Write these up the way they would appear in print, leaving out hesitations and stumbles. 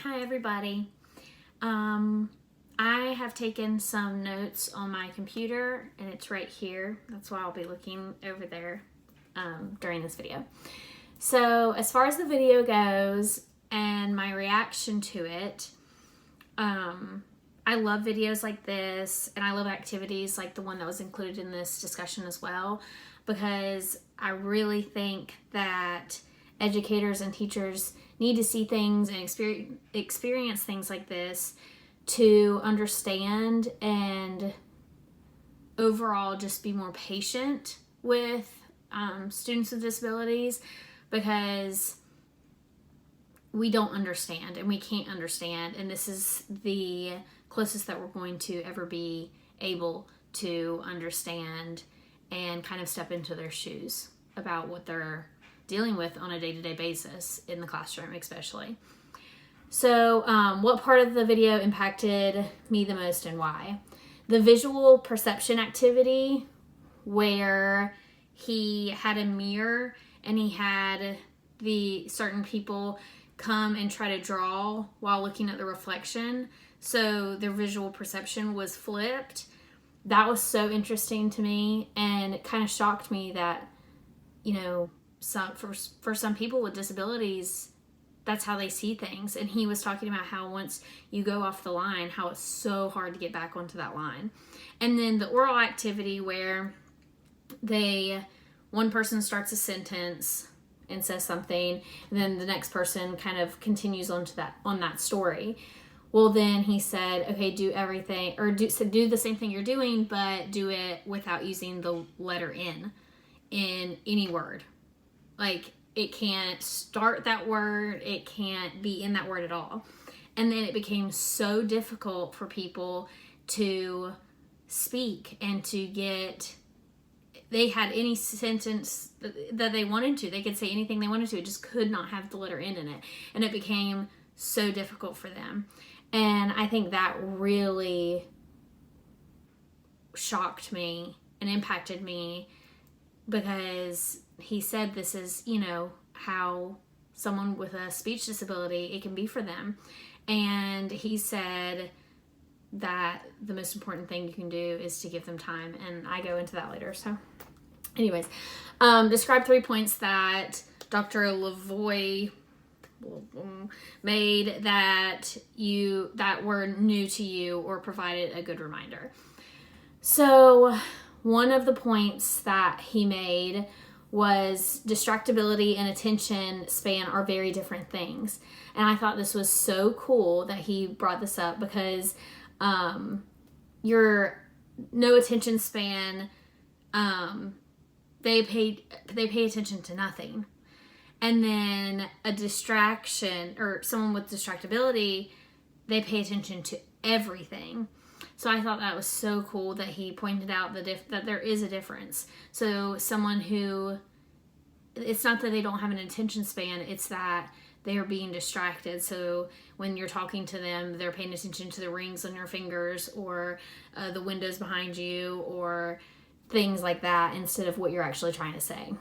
Hi everybody. I have taken some notes on my computer and it's right here. That's why I'll be looking over there during this video. So as far as the video goes and my reaction to it, I love videos like this and I love activities like the one that was included in this discussion as well, because I really think that educators and teachers need to see things and experience things like this to understand and overall just be more patient with students with disabilities, because we don't understand and we can't understand, and this is the closest that we're going to ever be able to understand and kind of step into their shoes about what they're dealing with on a day-to-day basis in the classroom especially. So what part of the video impacted me the most and why? The visual perception activity where he had a mirror and he had the certain people come and try to draw while looking at the reflection, so their visual perception was flipped. That was so interesting to me, and it kind of shocked me that, you know, for some people with disabilities, that's how they see things. And he was talking about how once you go off the line, how it's so hard to get back onto that line. And then the oral activity where one person starts a sentence and says something, and then the next person kind of continues on that story. Well, then he said, okay, do everything, or do the same thing you're doing, but do it without using the letter N in any word. Like, it can't start that word, it can't be in that word at all. And then it became so difficult for people to speak and to get, they had any sentence that they wanted to, they could say anything they wanted to, it just could not have the letter N in it. And it became so difficult for them. And I think that really shocked me and impacted me, because he said this is, you know, how someone with a speech disability, it can be for them. And he said that the most important thing you can do is to give them time. And I go into that later. So anyways, describe 3 points that Dr. Lavoie made that were new to you or provided a good reminder. So one of the points that he made was distractibility and attention span are very different things. And I thought this was so cool that he brought this up, because your no attention span, they pay attention to nothing. And then a distraction, or someone with distractibility, they pay attention to everything. So I thought that was so cool that he pointed out that there is a difference. So someone who, it's not that they don't have an attention span, it's that they are being distracted. So when you're talking to them, they're paying attention to the rings on your fingers, or the windows behind you, or things like that, instead of what you're actually trying to say.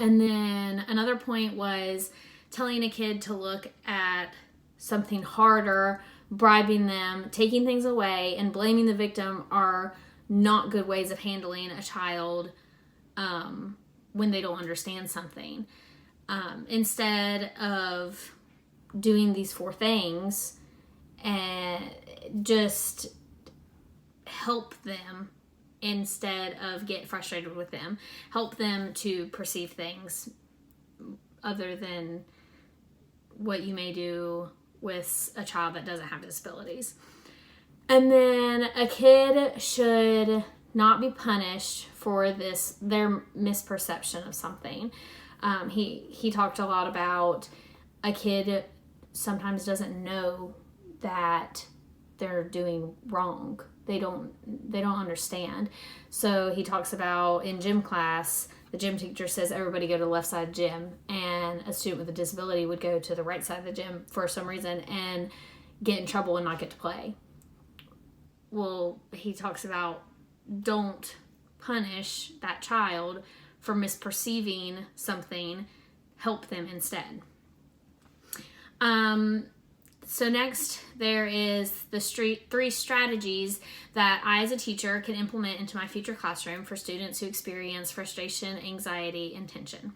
And then another point was telling a kid to look at something harder, bribing them, taking things away, and blaming the victim are not good ways of handling a child when they don't understand something. Instead of doing these 4 things, and just help them instead of get frustrated with them. Help them to perceive things other than what you may do with a child that doesn't have disabilities. And then a kid should not be punished for their misperception of something. He talked a lot about a kid sometimes doesn't know that they're doing wrong. They don't understand. So he talks about in gym class, the gym teacher says everybody go to the left side of the gym, and a student with a disability would go to the right side of the gym for some reason and get in trouble and not get to play. Well, he talks about don't punish that child for misperceiving something, help them instead. So next, there is the three strategies that I as a teacher can implement into my future classroom for students who experience frustration, anxiety, and tension.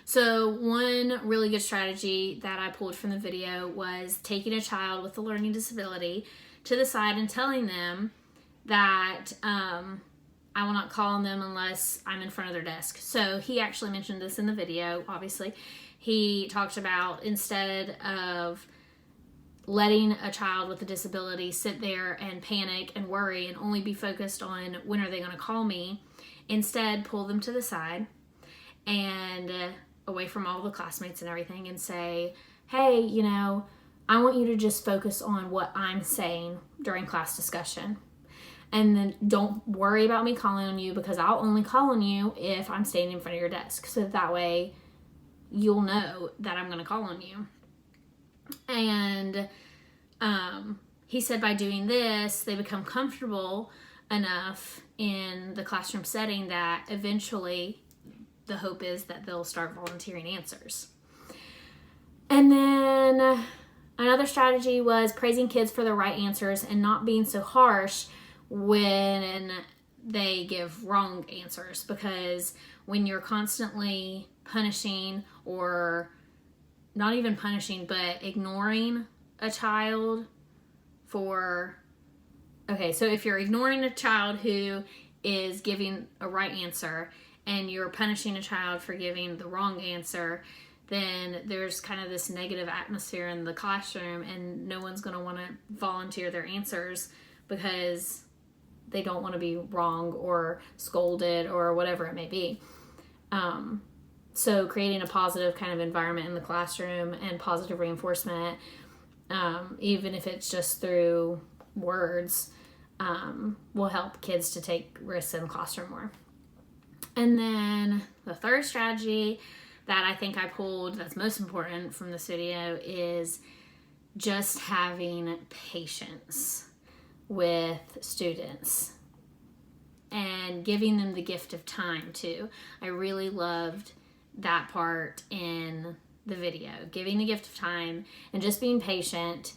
So one really good strategy that I pulled from the video was taking a child with a learning disability to the side and telling them that I will not call on them unless I'm in front of their desk. So he actually mentioned this in the video, obviously. He talked about, instead of letting a child with a disability sit there and panic and worry and only be focused on when are they going to call me, instead pull them to the side and away from all the classmates and everything and say, hey, you know, I want you to just focus on what I'm saying during class discussion. And then don't worry about me calling on you, because I'll only call on you if I'm standing in front of your desk. So that way you'll know that I'm going to call on you. And he said by doing this, they become comfortable enough in the classroom setting that eventually the hope is that they'll start volunteering answers. And then another strategy was praising kids for their right answers and not being so harsh when they give wrong answers, because when you're constantly punishing, or not even punishing, but ignoring a child for, okay, so if you're ignoring a child who is giving a right answer and you're punishing a child for giving the wrong answer, then there's kind of this negative atmosphere in the classroom, and no one's going to want to volunteer their answers because they don't want to be wrong or scolded or whatever it may be. So creating a positive kind of environment in the classroom and positive reinforcement, even if it's just through words, will help kids to take risks in the classroom more. And then the third strategy that I think I pulled that's most important from this video is just having patience with students and giving them the gift of time too. I really loved that part in the video, giving the gift of time and just being patient.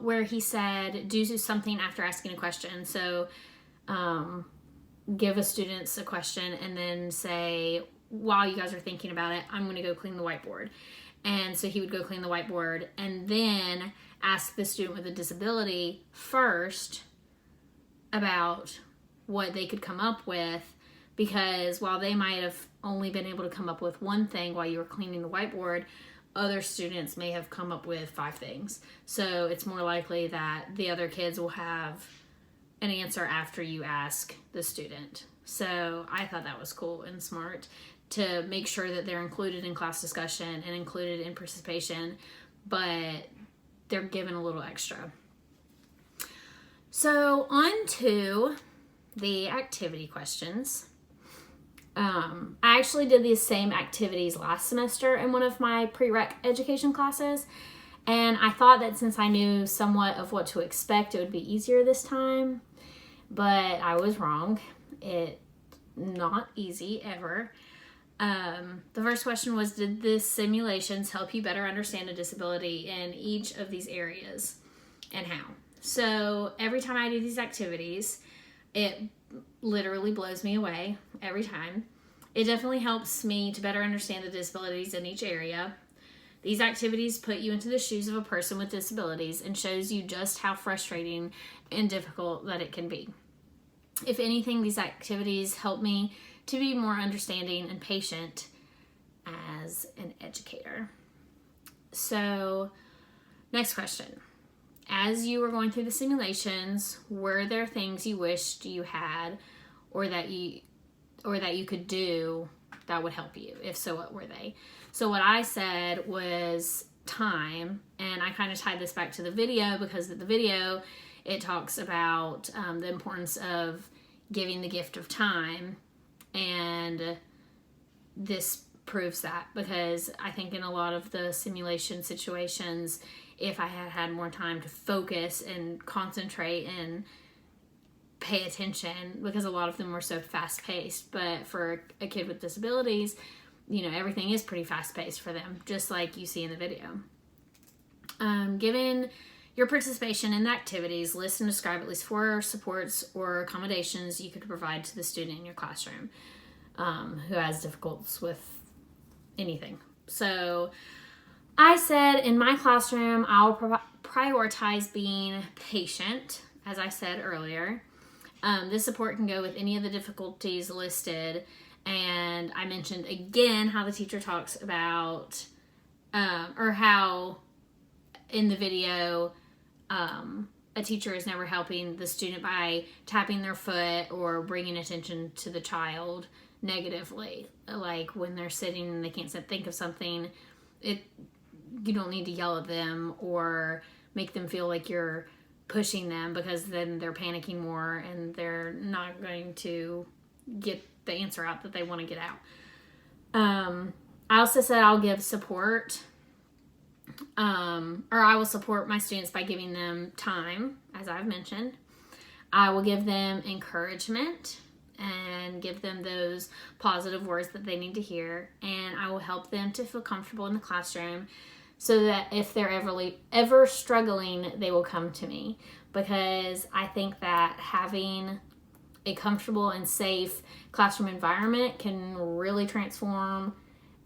Where he said do something after asking a question. So give a student a question and then say, while you guys are thinking about it, I'm going to go clean the whiteboard. And so he would go clean the whiteboard and then ask the student with a disability first about what they could come up with, because while they might have only been able to come up with one thing while you were cleaning the whiteboard, other students may have come up with 5 things. So it's more likely that the other kids will have an answer after you ask the student. So I thought that was cool and smart to make sure that they're included in class discussion and included in participation, but they're given a little extra. So on to the activity questions. I actually did these same activities last semester in one of my prereq education classes, and I thought that since I knew somewhat of what to expect, it would be easier this time, but I was wrong. It's not easy ever. The first question was, did the simulations help you better understand a disability in each of these areas, and how? So every time I do these activities, it literally blows me away every time. It definitely helps me to better understand the disabilities in each area. These activities put you into the shoes of a person with disabilities and shows you just how frustrating and difficult that it can be. If anything, these activities help me to be more understanding and patient as an educator. So, next question. As you were going through the simulations, were there things you wished you had or that you could do that would help you? If so, what were they? So what I said was time, and I kind of tied this back to the video because the video, it talks about the importance of giving the gift of time, and this proves that, because I think in a lot of the simulation situations, if I had had more time to focus and concentrate and pay attention, because a lot of them were so fast-paced, but for a kid with disabilities, everything is pretty fast paced for them, just like you see in the video. Given your participation in the activities, list and describe at least 4 supports or accommodations you could provide to the student in your classroom who has difficulties with anything. So I said in my classroom, I'll prioritize being patient, as I said earlier. This support can go with any of the difficulties listed. And I mentioned again how the teacher talks about, or how in the video, a teacher is never helping the student by tapping their foot or bringing attention to the child negatively. Like when they're sitting and they can't think of something, you don't need to yell at them or make them feel like you're pushing them, because then they're panicking more and they're not going to get the answer out that they want to get out. I also said I'll give support, or I will support my students by giving them time, as I've mentioned. I will give them encouragement and give them those positive words that they need to hear, and I will help them to feel comfortable in the classroom so that if they're ever struggling, they will come to me, because I think that having a comfortable and safe classroom environment can really transform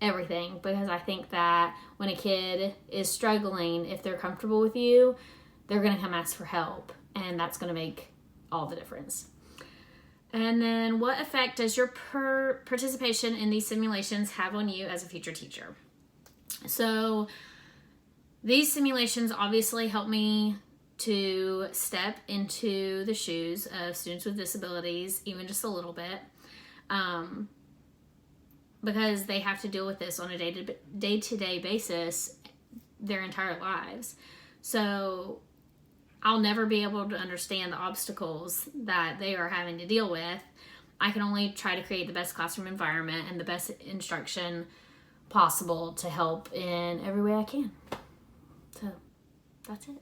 everything. Because I think that when a kid is struggling, if they're comfortable with you, they're going to come ask for help, and that's going to make all the difference. And then, what effect does your participation in these simulations have on you as a future teacher? So these simulations obviously help me to step into the shoes of students with disabilities, even just a little bit, because they have to deal with this on a day-to-day basis their entire lives. So I'll never be able to understand the obstacles that they are having to deal with. I can only try to create the best classroom environment and the best instruction possible to help in every way I can. So that's it.